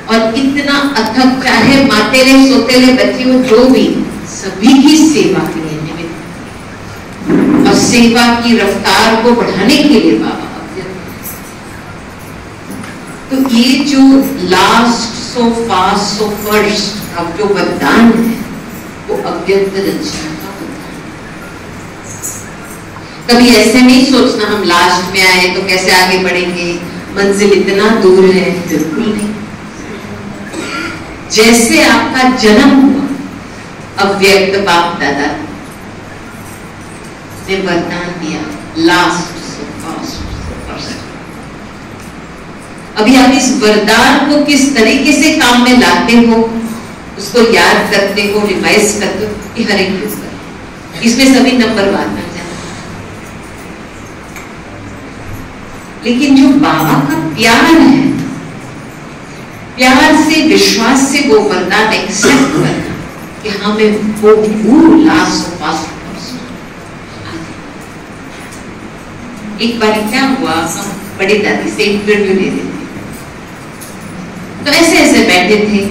और इतना अथक, चाहे मातेले सोतेले बच्चे हो, जो भी, सभी की सेवा के लिए निमित्त और सेवा की रफ्तार को बढ़ाने के लिए बाबा अव्यक्त। तो ये जो last so fast so first अब जो वरदान है वो अव्यक्त रचना का वरदान। कभी ऐसे नहीं सोचना हम लास्ट में आए तो कैसे आगे बढ़ेंगे, मंजिल इतना दूर है, बिल्कुल नहीं। जैसे आपका जन्म हुआ अव्यक्त बाप दादा ने वरदान दिया, last so fast so first. अभी आप इस वरदान को किस तरीके से काम में लाते हो, उसको याद करते हो, रिवाइज करते हो, ये हर एक के ऊपर। इसमें सभी नंबर बात कर जाते, लेकिन जो बाबा का प्यार है, प्यार से, विश्वास से वो वरदान एक्सेप्ट करना कि हमें वो लास्ट फास्ट। एक बार क्या हुआ, हम बड़ी दादी से इंटरव्यू ले रहे थे, तो ऐसे ऐसे बैठे थे,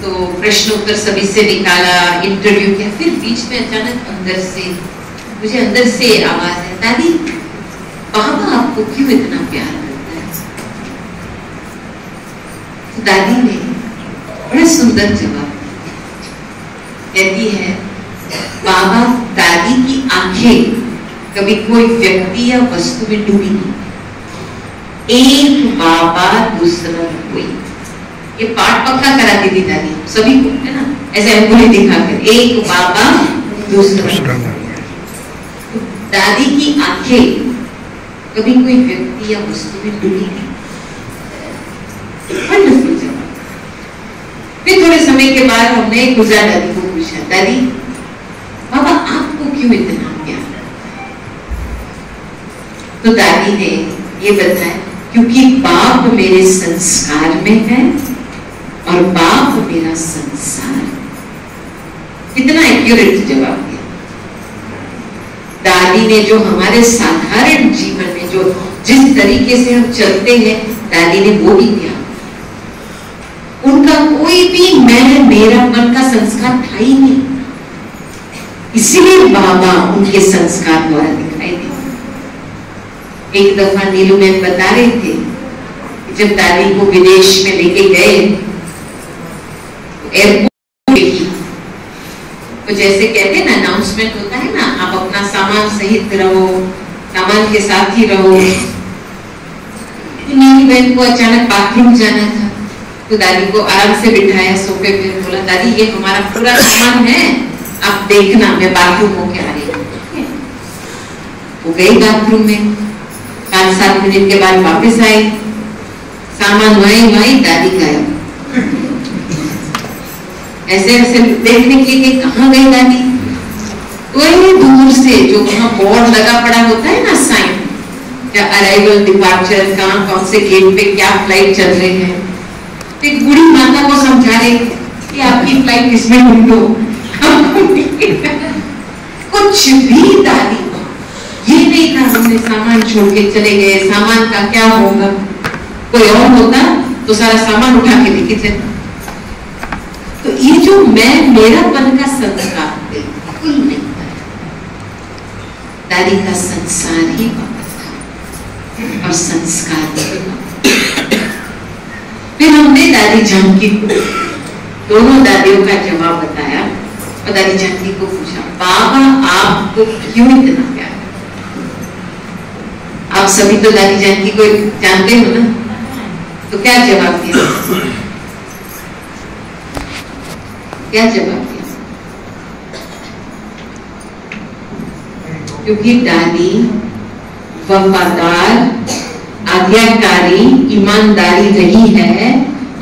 तो प्रश्न उत्तर सभी से निकाला, इंटरव्यू किया, फिर बीच में अचानक मुझे अंदर से आवाज है, दादी बाबा आपको क्यों इतना प्यार करता है? तो दादी ने बड़ा सुंदर जवाब कहती है, बाबा, दादी की आंखें कभी कोई व्यक्ति या वस्तु में डूबी नहीं, एक बाबा दूसरा कोई। ये पाठ पक्का कराती थी दादी सभी को, है ना, ऐसे अंगुली दिखाकर, एक बाबा दूसरा। दादी की आंखें कभी कोई व्यक्ति या वस्तु में डूबी नहीं। फिर थोड़े समय के बाद हमने गुजरा दादी को पूछा, दादी बाबा आपको क्यों इतना प्यार? तो दादी ने ये बताया, क्योंकि बाप मेरे संस्कार में है और बाप मेरा संसार। कितना एक्यूरेट जवाब दिया दादी ने। जो हमारे साधारण जीवन में जो जिस तरीके से हम चलते हैं, दादी ने वो भी दिया। उनका कोई भी मैं मेरा मन का संस्कार था ही नहीं, इसीलिए बाबा उनके संस्कार द्वारा दिखाई दिए। एक दफा नीलू मैम बता रहे थे, जब दादी को विदेश में लेके गए, एयरपोर्ट देखी, तो जैसे कहते हैं ना, अनाउंसमेंट होता है ना, आप अपना सामान सहित रहो, सामान के साथ ही रहो। नीलू मैम को अचानक बाथरूम जाना था, तो दादी को आराम से बिठाया सोफे पे, बोला दादी ये हमारा पूरा सामान है, आप देखना, मैं बाथरूम होके आ रही हूँ। वो गई बाथरूम में, 5-7 मिनट के बाद वापस आई, सामान वहीं दादी गायब। ऐसे ऐसे देखने के लिए कहाँ गई दादी, वही दूर से जो वहां बोर्ड लगा पड़ा होता है ना, साइन, क्या अराइवल डिपार्चर, कहाँ कौन से गेट पे क्या फ्लाइट चल रहे हैं। एक बूढ़ी माता को समझा रहे कि आपकी फ्लाइट इसमें ढूंढो। कुछ भी दादी ये नहीं कहा हमने सामान छोड़ के चले गए, सामान का क्या होगा, कोई और होता तो सारा सामान उठा के लेके चलता। तो ये जो मैं मेरापन का संस्कार बिल्कुल नहीं था, दादी का संसार ही बाबा था और संस्कार ही बाबा। फिर हमने दादी जानकी को दोनों दादियों का जवाब बताया और दादी जानकी को पूछा, बाबा आपको क्यों इतना प्यार? आप सभी तो दादी जानकी को जानते हो ना, तो क्या जवाब दिया? क्या जवाब दिया? क्योंकि दादी वफादार, आज्ञाकारी, ईमानदारी रही है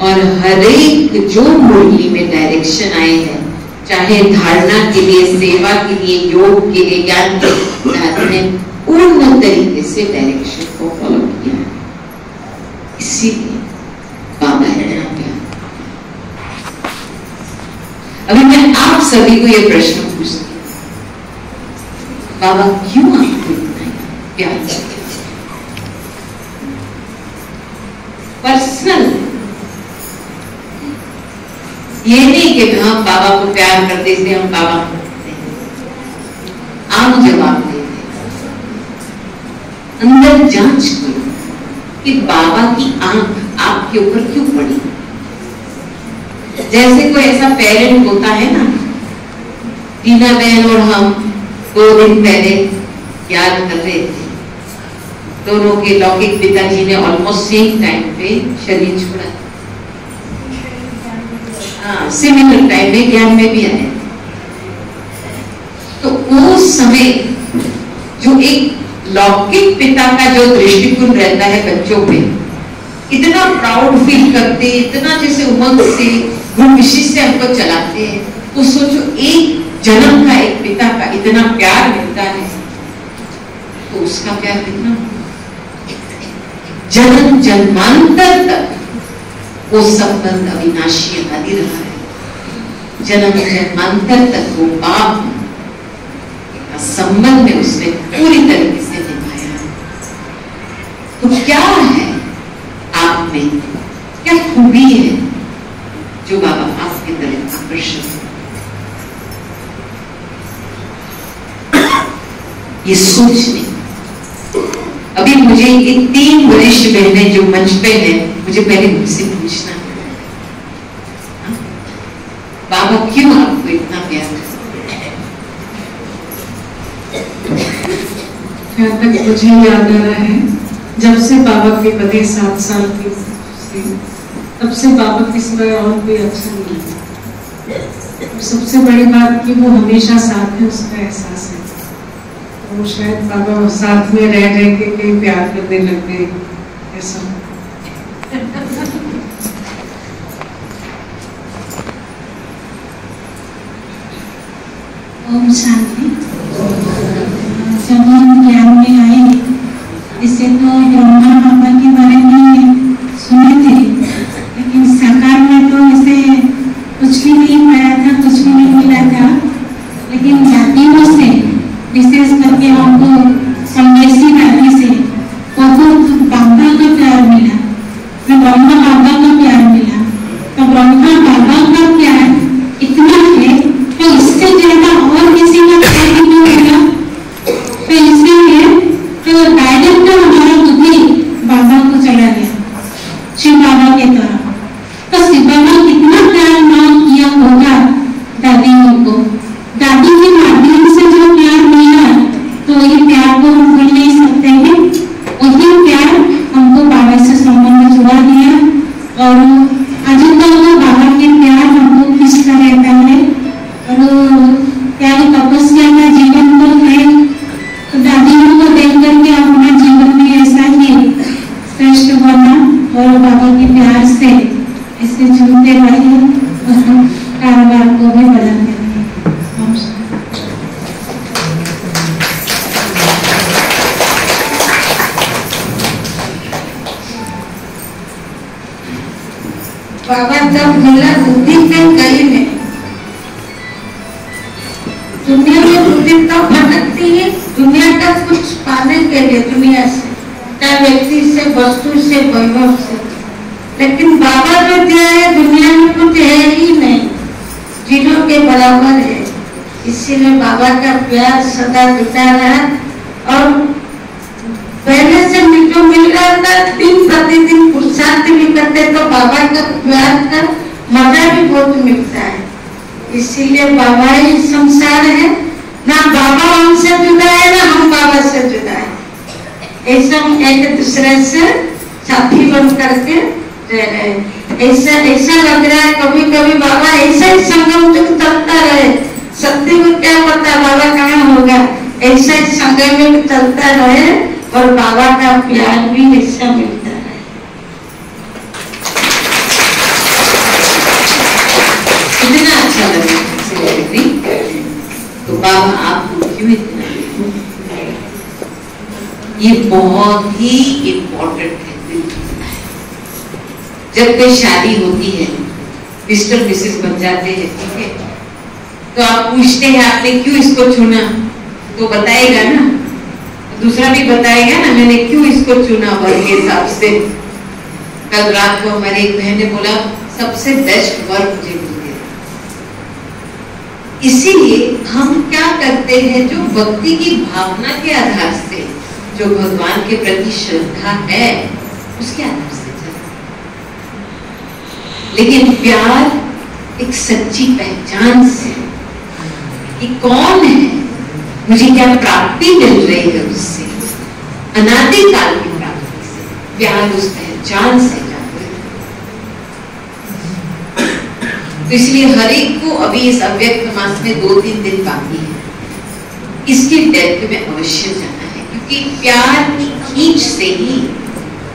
और हर एक जो मुरली में डायरेक्शन आए हैं, चाहे धारणा के लिए, सेवा के लिए, योग के लिए, ज्ञान के लिए, दादी ने पूर्ण तरीके से डायरेक्शन को फॉलो किया है। इसीलिए बाबा इतना प्यार। अभी मैं आप सभी को ये प्रश्न पूछती हूँ, बाबा क्यों आपको इतना प्यार करते? पर्सनल। ये नहीं कि हम बाबा को प्यार करते इसलिए हम बाबा को करते हैं। आम जवाब देते, अंदर जांच करो कि बाबा की आंख आपके ऊपर क्यों पड़ी। जैसे कोई ऐसा पेरेंट होता है ना, टीना बहन और हम 2 दिन पहले याद कर रहे थे, दोनों के लौकिक पिताजी ने ऑलमोस्ट सेम टाइम पे शरीर छोड़ा। हाँ, सिमिलर टाइम में ज्ञान में भी आए। तो उस समय जो एक लौकिक पिता का जो दृष्टिकोण रहता है बच्चों पे, इतना प्राउड फील करते, इतना जैसे उमंग से गुण विशिष्ट से हमको चलाते हैं। तो सोचो एक जन्म का एक पिता का इतना प्यार मिलता है तो उसका प्यार कितना, जन्म जन्मांतर तक वो संबंध अविनाशी अनादि रहा है। जन्म जन्मांतर तक वो बाप का संबंध में उसने पूरी तरीके से निभाया। तो क्या है आप में, क्या खूबी है जो बाबा आपके तरफ आकर्षण, ये सोचने। अभी मुझे ये 3 वरिष्ठ बहनें जो मंच पे हैं, मुझे पहले मुझसे पूछना है बाबा क्यों आपको इतना प्यार करते हैं? जहाँ तक मुझे याद आ रहा है, जब से बाबा के बने 7 साल की से, तब से बाबा के सिवाय और कोई अच्छा नहीं है। और सबसे बड़ी बात कि वो हमेशा साथ है, उसका एहसास है। वो शायद बाबा साथ में रह के कहीं प्यार करने लग गए ऐसा। ओम शांति। जब हम ज्ञान में आए, इससे तो ब्रह्मा बाबा के बारे में सुने थे, लेकिन साकार में तो इसे कुछ भी नहीं पाया था, कुछ भी नहीं मिला था। लेकिन दादियों से, विशेष करके हमको संदेशी दादी से बहुत बाबा का प्यार मिला, ब्रह्मा बाबा का प्यार मिला। तो ब्रह्मा बाबा का प्यार इतना है तो इससे ज्यादा और किसी का प्यार नहीं मिला। तो इसलिए तो डायरेक्ट हमारा बुद्धि बाबा को चला गया, शिव बाबा के तरफ। तो शिव बाबा कितना प्यार मान किया होगा दादियों को, दादी के माध्यम से जो प्यार मिला, तो ये प्यार को हम भूल नहीं सकते हैं। वही प्यार हमको बाबा से संबंध जुड़ा दिया और आज तक बाबा के प्यार हमको खींचता रहता है। और प्यार तपस्या का जीवन तो है, तो दादियों को देख करके अपना जीवन में ऐसा ही श्रेष्ठ बना और बाबा के प्यार से ऐसे जुड़ते रहे और कारोबार को भी बढ़ाते रहे। बाबा जब मिला बुद्धि पे गई नहीं, दुनिया में बुद्धि तो भटकती है, दुनिया का कुछ पाने के लिए, दुनिया से, चाहे व्यक्ति से, वस्तु से, वैभव से। लेकिन बाबा जो दिया है दुनिया में कुछ है ही नहीं, जीरो के बराबर है। इसीलिए बाबा का प्यार सदा जुटा रहा। और पहले से जो मिल रहा था, दिन प्रतिदिन पुरुषार्थ भी करते तो बाबा का प्यार का मजा भी बहुत मिलता है। इसीलिए बाबा ही संसार है, ना बाबा हमसे जुदा है ना हम बाबा से जुदा है। ऐसा हम एक दूसरे से साथी बन करके रह रहे हैं। ऐसा लग रहा है कभी कभी बाबा ऐसा ही संगम जो चलता रहे, सत्य को क्या पता बाबा कहाँ होगा, ऐसा ही संगम में चलता रहे और बाबा का प्यार भी ऐसा मिलता है। कितना अच्छा लगा। तो बाबा आपको क्यों इतना, ये बहुत ही इम्पोर्टेंट है। जब कोई शादी होती है, मिस्टर मिसेस बन जाते हैं, ठीक है, तो आप पूछते हैं आपने क्यों इसको चुना, तो बताएगा ना, दूसरा भी बताएगा ना मैंने क्यों इसको चुना वर्ग के हिसाब से। कल रात को हमारी एक बहन ने बोला सबसे बेस्ट वर मुझे मिल गया। इसीलिए हम क्या करते हैं, जो भक्ति की भावना के आधार से, जो भगवान के प्रति श्रद्धा है उसके आधार से चलते। लेकिन प्यार एक सच्ची पहचान से कि कौन है, मुझे क्या प्राप्ति मिल रही है उससे, अनादिकाल की प्राप्ति से, प्यार उस पहचान से जाते हैं। तो इसलिए हर एक को अभी इस अव्यक्त मास में 2-3 दिन बाकी है, इसके डेप्थ में अवश्य जाना है, क्योंकि प्यार की खींच से ही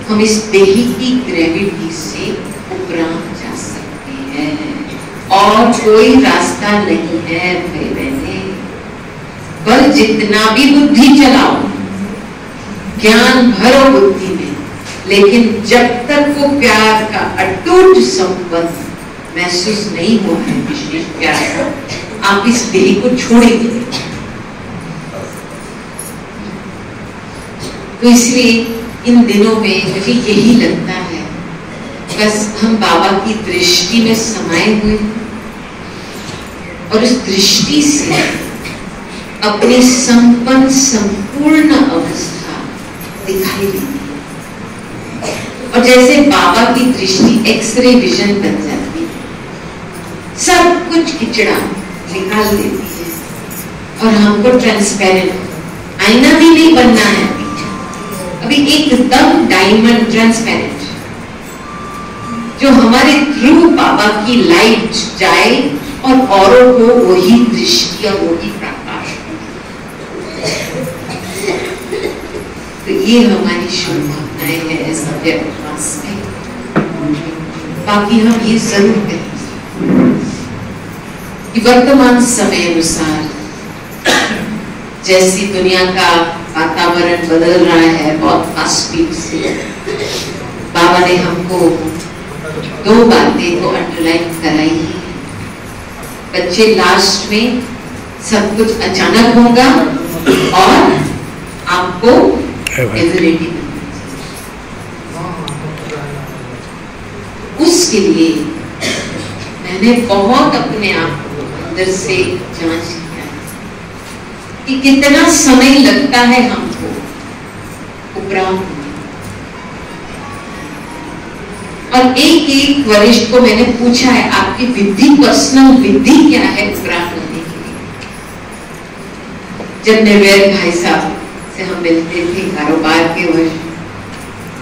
हम इस देह की ग्रेविटी से उपरांत जा सकते हैं, और कोई रास्ता नहीं है भाई बहने। बल जितना भी बुद्धि चलाओ, ज्ञान भरो बुद्धि में, लेकिन जब तक वो प्यार का अटूट संबंध महसूस नहीं हुआ है, विशेष प्यार का, आप इस देह को छोड़ेंगे। तो इसलिए इन दिनों में मुझे यही लगता है, बस हम बाबा की दृष्टि में समाये हुए हैं और उस दृष्टि से अपनी संपन्न संपूर्ण अवस्था दिखाई देती है। और जैसे बाबा की दृष्टि एक्सरे विजन बन जाती है, सब कुछ किचड़ा निकाल देती है और हमको ट्रांसपेरेंट, आईना भी नहीं बनना है अभी, एकदम डायमंड ट्रांसपेरेंट, जो हमारे थ्रू बाबा की लाइट जाए और औरों को वही दृष्टि और वही प्रकाश। तो ये हमारी शुभकामनाएं हैं इस अव्यक्त मास में। बाकी हम ये जरूर करेंगे कि वर्तमान समय अनुसार जैसी दुनिया का वातावरण बदल रहा है बहुत फास्ट स्पीड से, बाबा ने हमको 2 बातें को अंडरलाइन कराई है। बच्चे, लास्ट में सब कुछ अचानक होगा और आपको एबिलिटी बनना चाहिए। उसके लिए मैंने बहुत अपने आप को अंदर से जांच किया कि कितना समय लगता है हमको उपरांत होने। और एक वरिष्ठ को मैंने पूछा है, आपकी विधि, पर्सनल विधि क्या है उपरांत होने के लिए। जब निर्वैर भाई साहब से हम मिलते थे कारोबार के वरिष्ठ,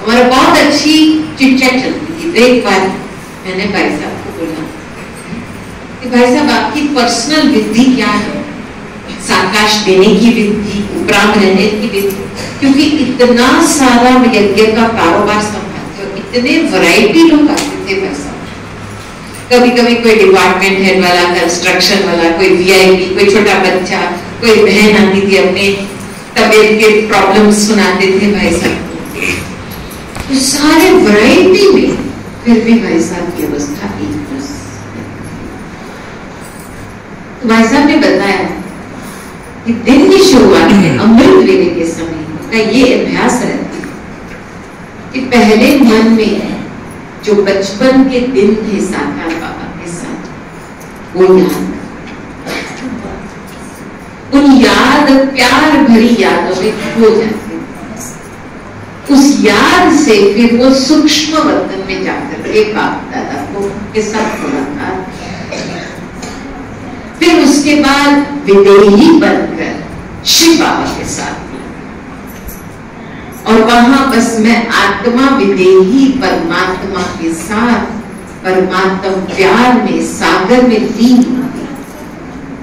हमारा बहुत अच्छी चिट-चैट चलती थी। तो एक बार मैंने भाई साहब को बोला कि भाई साहब आपकी पर्सनल विधि क्या है, साकाश देने की विधि, उपरांत रहने की विधि, क्योंकि इतना सारा यज्ञ का कारोबार संभालते हो, इतने वैरायटी लोग आते थे भाई साहब। कभी कभी कोई डिपार्टमेंट हेड वाला, कंस्ट्रक्शन वाला, कोई वीआईपी, कोई छोटा बच्चा, कोई बहन आती थी, अपने तबीयत के प्रॉब्लम सुनाते थे भाई साहब। तो सारे वैरायटी में फिर भी भाई साहब की अवस्था एक बस। तो भाई साहब ने बताया कि दिन की शुरुआत में अमृत वेले के समय का ये अभ्यास रहता है कि पहले मन में जो बचपन के दिन थे साकार बाबा के साथ, वो याद, उन याद, प्यार भरी यादों में खो जाते। उस याद से फिर वो सूक्ष्म वतन में जाकर के बाप दादा को के साथ मुलाकात, फिर उसके बाद विदेही बनकर शिव बाबा के साथ, और वहां बस मैं आत्मा विदेही परमात्मा के साथ परमात्मा प्यार में, सागर में लीन हो गई,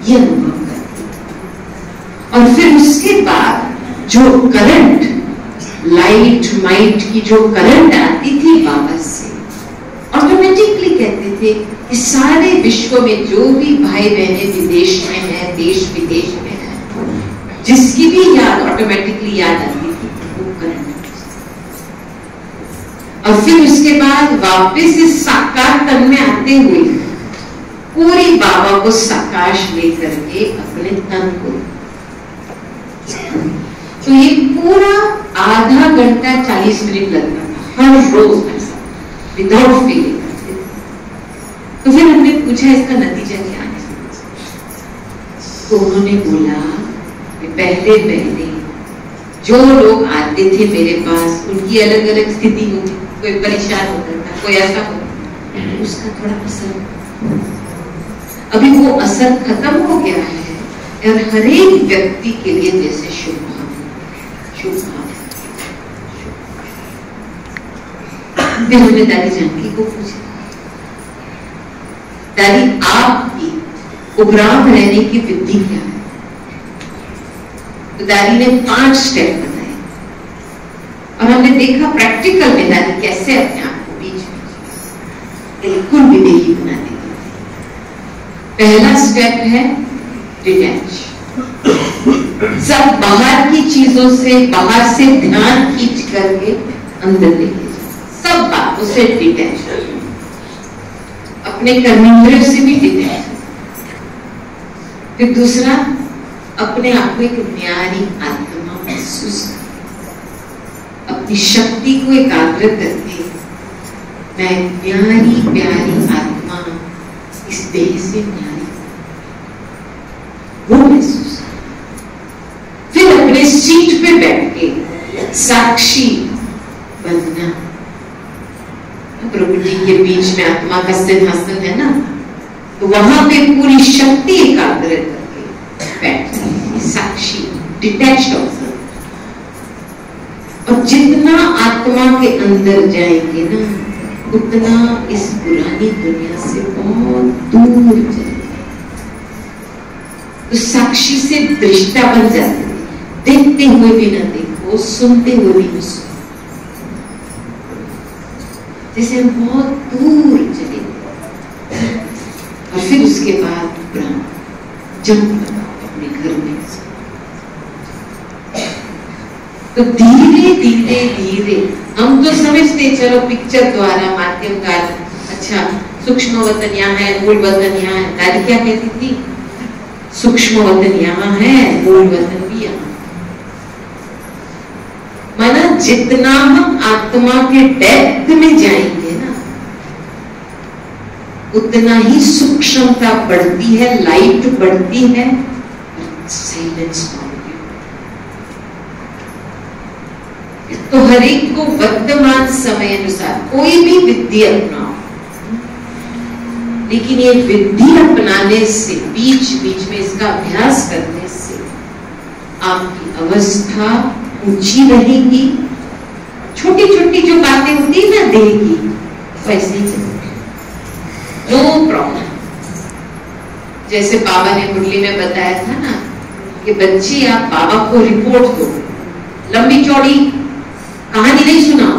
ये अनुभव करती। और फिर उसके बाद जो करंट, लाइट माइट की जो करंट आती थी बाबा से, ऑटोमेटिकली कहते थे कि सारे विश्व में जो भी भाई बहने विदेश में है, देश विदेश में है, जिसकी भी याद ऑटोमेटिकली याद आती थी, वो करंट। और फिर उसके बाद वापस इस साकार तन में आते हुए पूरी बाबा को साकाश लेकर के अपने तन को, तो ये पूरा आधा घंटा 40 मिनट लगता था हर रोज ऐसा। Without feeling. तो फिर हमने पूछा इसका नतीजा क्या है, तो उन्होंने बोला कि पहले जो लोग आते थे मेरे पास उनकी अलग अलग स्थिति होती, कोई परेशान होता था, कोई ऐसा होता, उसका थोड़ा असर, अभी वो असर खत्म हो गया है और हर एक व्यक्ति के लिए जैसे शुभ भाव, शुभ भाव। फिर हमने दादी जानकी को पूछा, दादी आपकी उपराम रहने की विधि क्या है? तो दादी ने 5 स्टेप बताए और हमने देखा प्रैक्टिकल में दादी कैसे अपने आप को बीच बिल्कुल भी नहीं बना देती। पहला स्टेप है डिटैच, सब बाहर की चीजों से, बाहर से ध्यान खींच करके अंदर लेके जाओ, सब बातों से डिटैच, अपने कर्मेंद्रियों से भी डिटैच। फिर दूसरा, अपने आप को एक न्यारी आत्मा महसूस कर, अपनी शक्ति को एकाग्र करके मैं न्यारी प्यारी आत्मा, इस देह से न्यारी, वो महसूस कर। फिर अपने सीट पे बैठ के साक्षी बनना। प्रभु जी के बीच में आत्मा का सिंहासन है ना, तो वहां पे पूरी शक्ति एकाग्र करके बैठ जाए, साक्षी, डिटैच्ड ऑब्जर्वर। और जितना आत्मा के अंदर जाएंगे ना, उतना इस पुरानी दुनिया से बहुत दूर जाएंगे। तो साक्षी से दृष्टा बन जाते, देखते हुए भी ना देखो, सुनते हुए भी ना सुनो, जैसे हम बहुत दूर चले। और फिर उसके बाद जंप लगाओ अपने घर में। तो धीरे धीरे धीरे हम तो समझते चलो पिक्चर द्वारा माध्यम का, अच्छा सूक्ष्म वतन यहाँ है, मूल वतन यहाँ है। दादी क्या कहती थी, सूक्ष्म वतन यहाँ है, मूल वतन भी यहाँ। माना जितना हम आत्मा के डेप्थ में जाएंगे ना, उतना ही सूक्ष्मता बढ़ती है, लाइट बढ़ती है, साइलेंस बढ़ती है। तो हर एक को वर्तमान समय अनुसार कोई भी विधि अपनाओ, लेकिन ये विधि अपनाने से, बीच बीच में इसका अभ्यास करने से आपकी अवस्था ऊंची रहेगी। छोटी छोटी जो बातें होती है ना देह की, वैसे ही नो प्रॉब्लम। जैसे बाबा ने मुरली में बताया था ना कि बच्ची आप बाबा को रिपोर्ट दो, लंबी चौड़ी कहानी नहीं सुनाओ,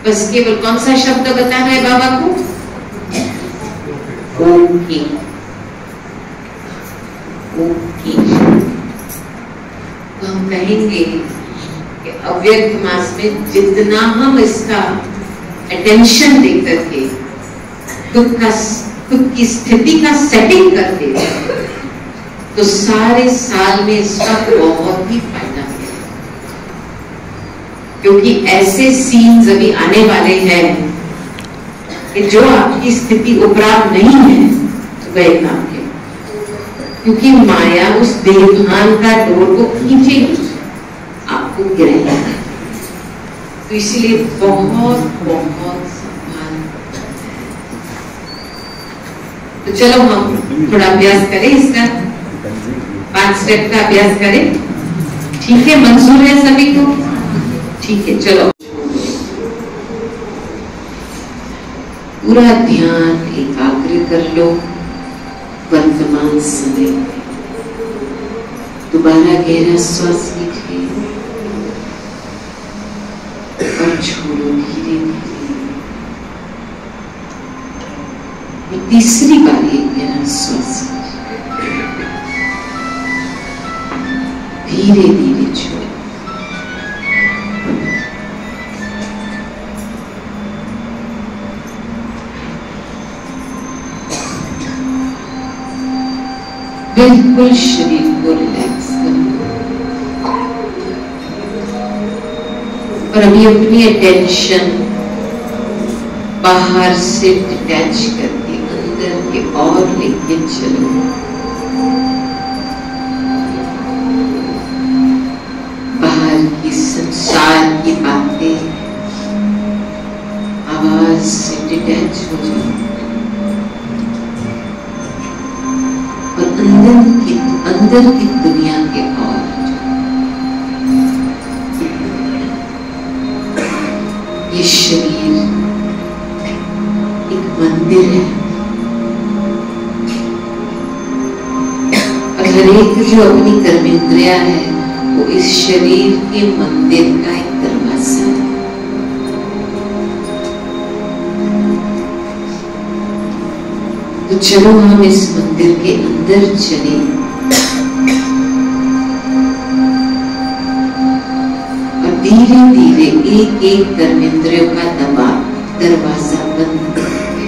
बस केवल कौन सा शब्द बताना है बाबा को, ओके ओके। तो हम कहेंगे कि अव्यक्त मास में जितना हम इसका अटेंशन दे करके खुद की स्थिति का सेटिंग करते हैं, तो सारे साल में इसका बहुत ही फायदा है। क्योंकि ऐसे सीन्स अभी आने वाले हैं कि जो आपकी स्थिति उपराम नहीं है तो गए काम के, क्योंकि माया उस देवभान का डोर को खींचेगी, आपको गिराएगा। तो इसीलिए बहुत बहुत संभाल। तो चलो हम थोड़ा अभ्यास करें इसका, 5 स्टेप का अभ्यास करें। ठीक है, मंजूर है सभी को? ठीक है, चलो पूरा ध्यान एकाग्र कर लो वर्तमान समय। दोबारा गहरा श्वास लीजिए और छोड़ो धीरे धीरे। तीसरी बार एक गहरा श्वास धीरे धीरे छोड़ो। बिल्कुल शरीर को रिलैक्स करो और अभी अपनी अटेंशन बाहर से डिटैच करके अंदर के और लेके चलो। बाहर की संसार की बातें आवाज से डिटैच हो जाओ और अंदर की दुनिया के और ये शरीर एक मंदिर है और हर एक जो अपनी कर्मेंद्रिया है वो इस शरीर के मंदिर का एक दरवाजा है। तो चलो हम इस मंदिर के अंदर चले और धीरे धीरे एक एक कर्मेंद्रियों का दरवाजा बंद करके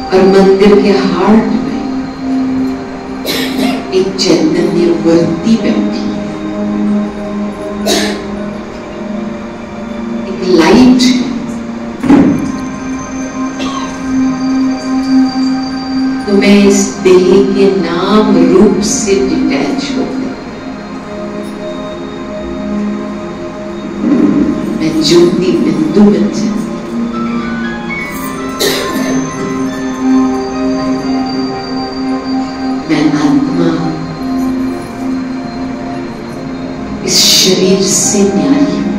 और मंदिर के हार्ट में एक चैतन्य वर्ती बैठी, एक लाइट है। तो मैं इस देह के नाम रूप से डिटैच होकर मैं ज्योति बिंदु बन जाती। मैं आत्मा इस शरीर से न्यारी हूं।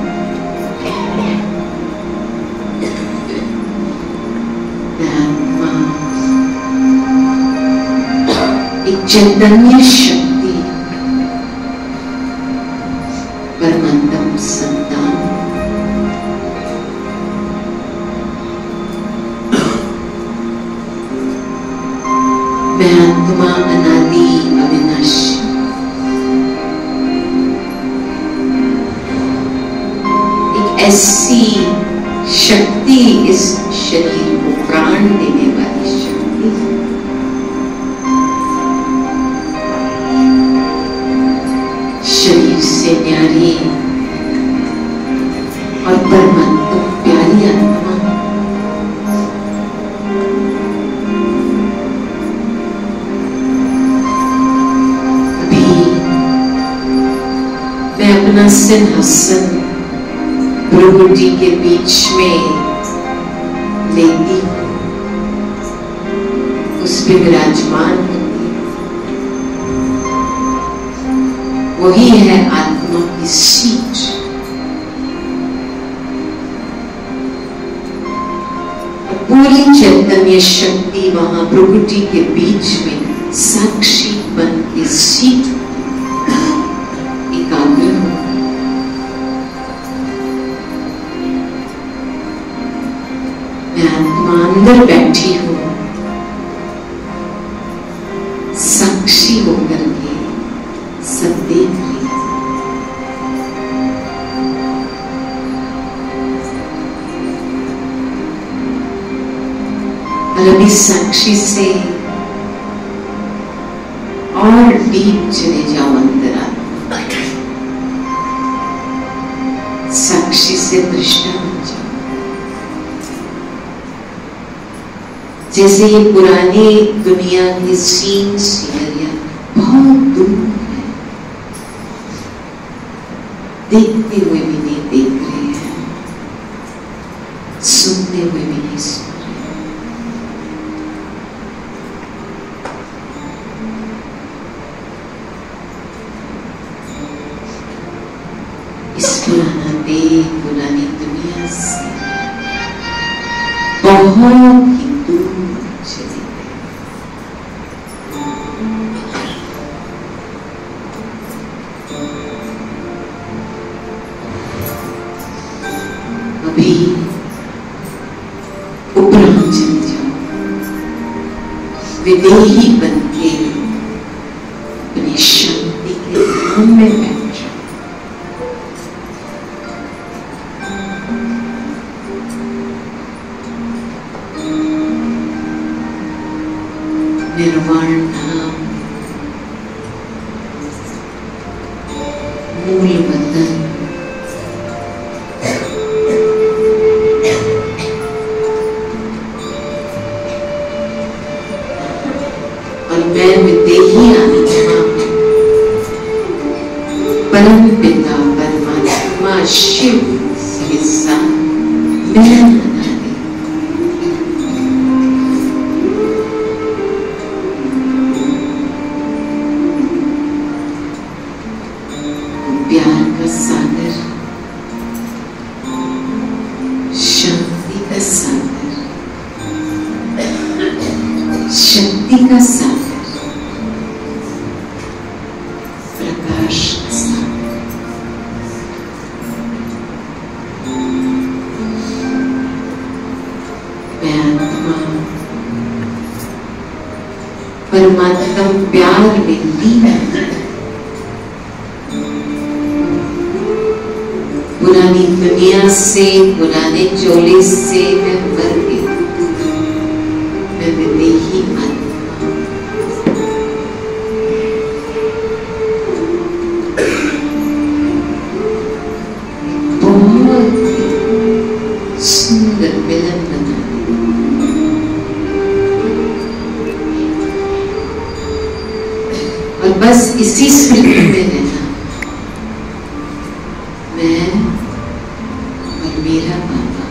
चैतन्य शक्ति परमात्म संतान। मैं आत्मा अनादि अविनाशी, एक ऐसी शक्ति इस शरीर को प्राण देने वाली शक्ति शरीर से न्यारी और परमात्मा प्यारी आत्मा। अभी मैं अपना सिंहासन प्रभु जी के बीच में लेती हूँ, उस पे विराजमान होती। वही है आत्मा की सीट। पूरी चैतन्य शक्ति वहां प्रभु जी के बीच में साक्षी बन के सीट एकाग्र हो। मैं आत्मा अंदर बैठी हूं, साक्षी होकर के सब देख रही। और अभी साक्षी से और डीप चले जाओ अंतरात्मा। साक्षी से दृष्टा बन जाओ। जैसे ये पुरानी दुनिया की सीन सीनरिया बहुत दूर है, देखते हुए भी नहीं देख रहे हैं, सुनते हुए भी नहीं सुन रहे हैं। इस पुरानी दुनिया से बहुत ही दूर चले गए। अभी उपराम चले जाओ, विदेही बन के अपनी शांति के धाम में बैठ जाओ। निर्वाण धाम मूल बंधन। और मैं विदेही आत्मा परम पिता परमात्मा शिव के साथ मिलन बना दे। प्यार का सागर, शांति का सागर, शक्ति का सागर, प्रकाश का सागर। मैं आत्मा परमात्मा प्यार में लीन है। पुरानी दुनिया से, पुराने चोले से मैं मर गई। मैं विदेही आत्मा, बहुत ही सुंदर मिलन बना। और बस इसी स्मृति में रहना, मैं और मेरा बाबा।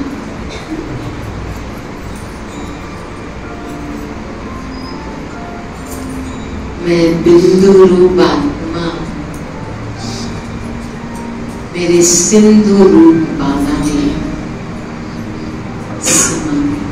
मैं बिंदु रूप आत्मा, मेरे सिंधु रूप बाबा में समा गई।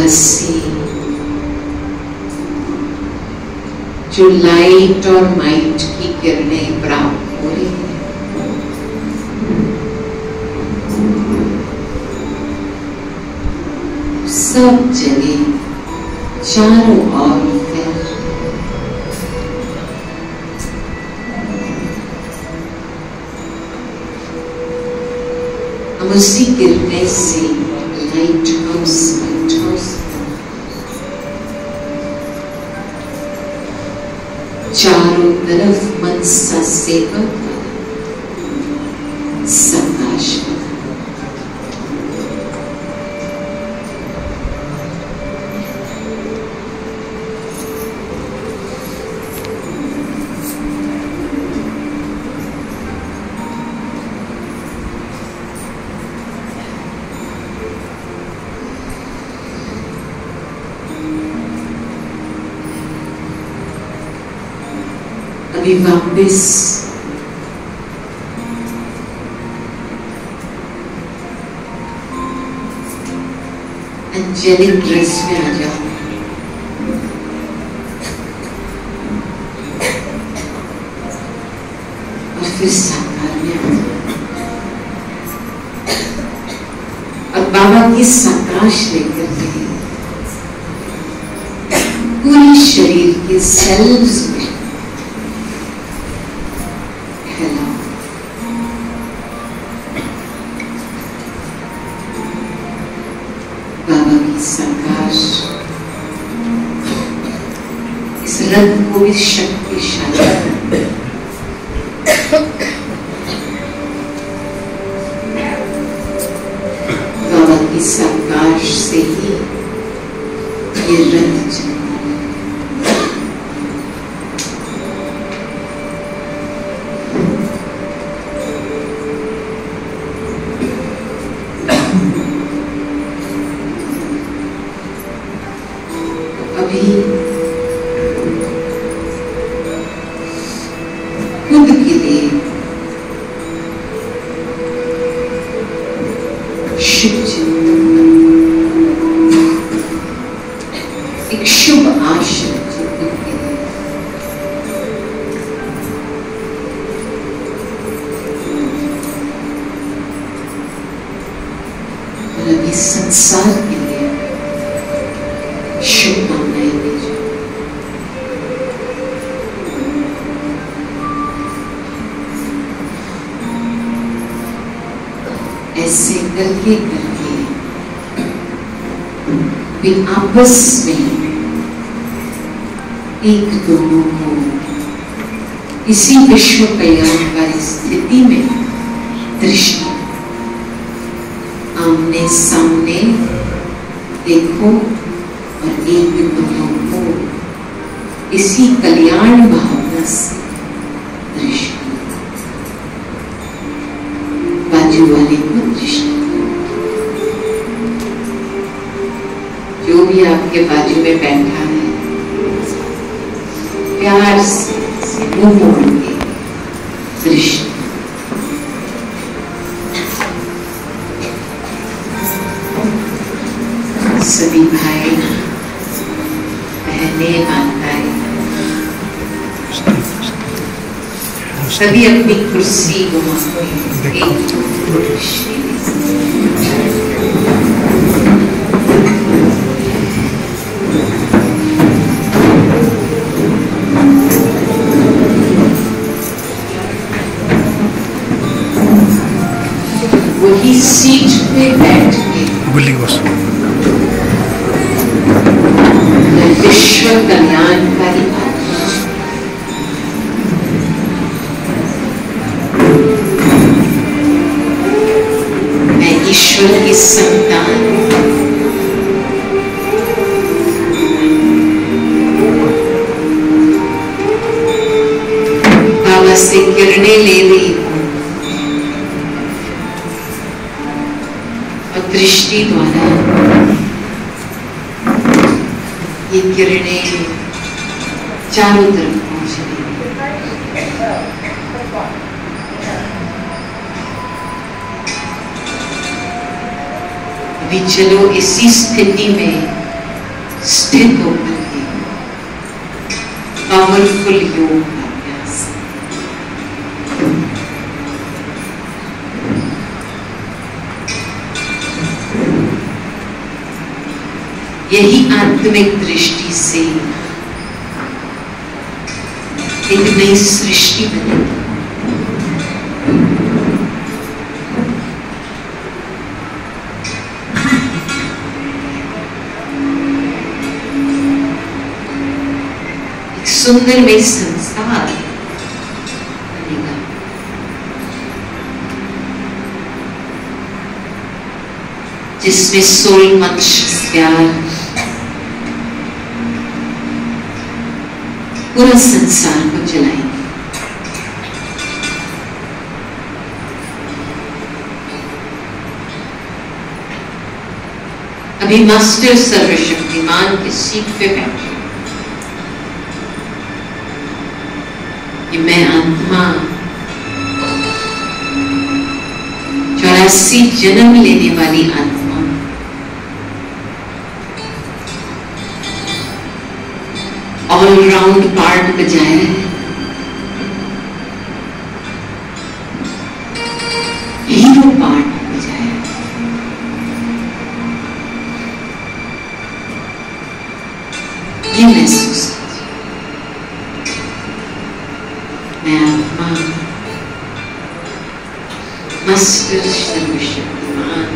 से जो लाइट और माइट की किरणें प्राप्त हो रही है, सब जगह चारों ओर फैल रही है। हम उसी किरणें से लाइट हाउस चारों तरफ मन सा सेवक सकाश अभी वापिस एंजेलिक ड्रेस में आ जाओ। और फिर साकार में आ जाओ और बाबा की सकाश लेकर के पूरे शरीर के सेल्स में इस रंग को भी शक्तिशाली बाबा की सकाश से ही ये रंग चलता है। अभी खुद के लिए शुभ चिंतन, एक शुभ आशा चिंतन के लिए और अभी संसार के लिए शुभकामनाएं दीजिए। एक एक करके वे आपस में एक दोनों को इसी विश्व कल्याणकारी स्थिति में दृष्टि आमने सामने देखो और एक दोनों को इसी कल्याण भावना से दृष्टि, बाजू वाले को दृष्टि, जो भी आपके बाजू में बैठा है प्यार से मुंह मोड़ के दृष्टि, सभी भाई बहने माताएं सभी अपनी कुर्सी घुमा के एक दृष्टि वही सीट पे बैठ के विश्व कल्याणकारी मैं ईश्वर की संतान, बाबा से किरणें ले रही हूं और दृष्टि द्वारा ये किरणें चारों तरफ पहुंच रही। अभी चलो इसी स्थिति में स्थित होकर के पावरफुल योग का अभ्यास, यही आत्मिक दृष्टि से एक नई सृष्टि बनेगी। एक सुंदरमय संसार बनेगा। जिसमें सोल मनुष्य प्यार पूरा संसार को चलाएंगे। अभी मास्टर सर्वशक्तिमान की सीट पे बैठे, कि मैं आत्मा 84 जन्म लेने वाली आत्मा ऑलराउंड पार्ट बजाय रहे, हीरो पार्ट बजाय रहे। ये महसूस कीजिए, मैं आत्मा मास्टर सर्वशक्तिमान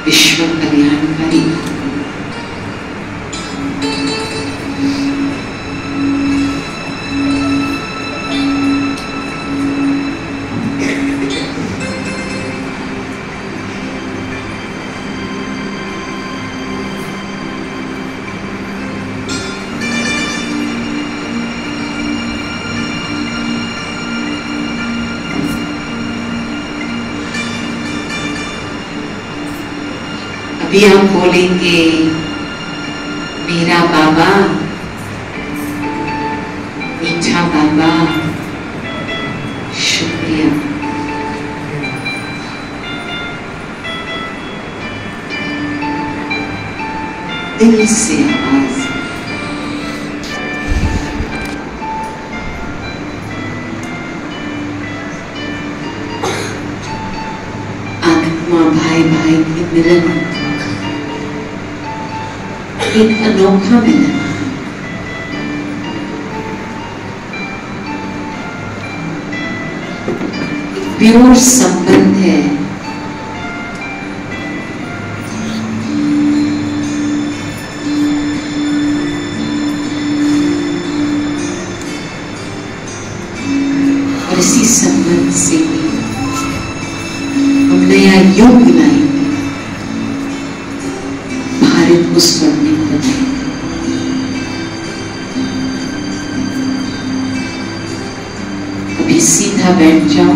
विश्व कल्याणकारी अभी हम बोलेंगे मेरा बाबा, मीठा बाबा, शुक्रिया। दिल से आवाज, आत्मा भाई भाई की मिलन एक अनोखा मिलन, एक प्योर संबंध है युग लाएंगे, भारत को स्वर्णिम बनाएंगे। अभी सीधा बैठ जाओ।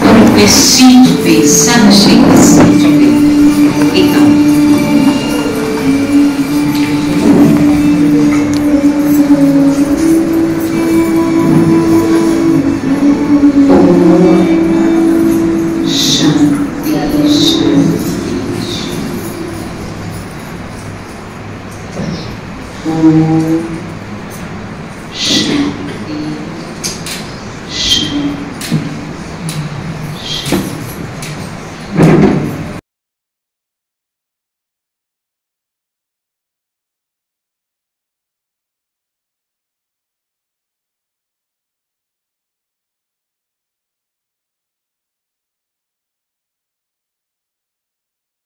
और अपने सीट पे, संशय की सीट पे एकदम शांति।